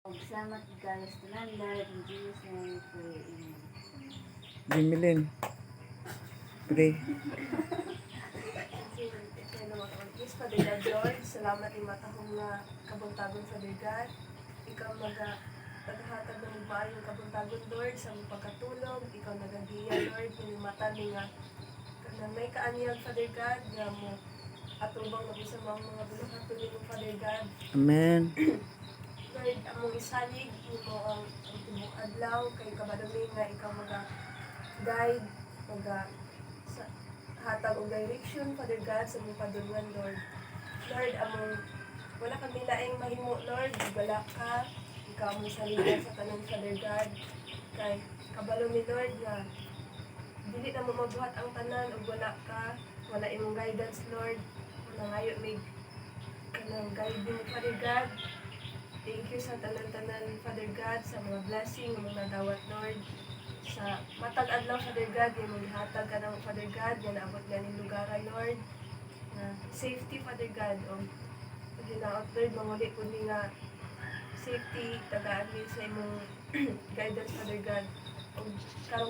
Salamat guys, Lord, in Jesus' name, pray. Amen. Jimilin. Pray. Yes, Father God, Lord, salamat yung matahong na kabuntagon sa Lord. Ikaw maghatag ng maayong kabuntagon, Lord, sa mong pagkatulog. Ikaw nagagiya, Lord, yung mata nga kanang may kaanyag, Father God, nga mo atubang na sa mga buluhan tuloy mo, Father God. Amen. Lord, among isalig mo ang tibok adlaw kay kabadami nga ikaw guide, hatag og direction, Father God, sa mong padulungan, Lord. Lord, among wala kami laing mahimo, Lord, wala ka, ikaw mo saligan sa tanong, Father God, kay kabalo mi, Lord, nga dili na mo mabuhat ang tanan ug wala ka, wala imong guidance, Lord, wala ngayo may kanang guiding, Father God. Thank you sa tanan-tanan, Father God, sa mga blessing, mga dawat, Lord. Sa matag adlaw, Father God, yung maghatag ka ng Father God, yan naabot nga ng lugaran, Lord. Safety, Father God, o ginaot, Lord, manguli po nga safety, tagaan din sa imong guidance, Father God. O karong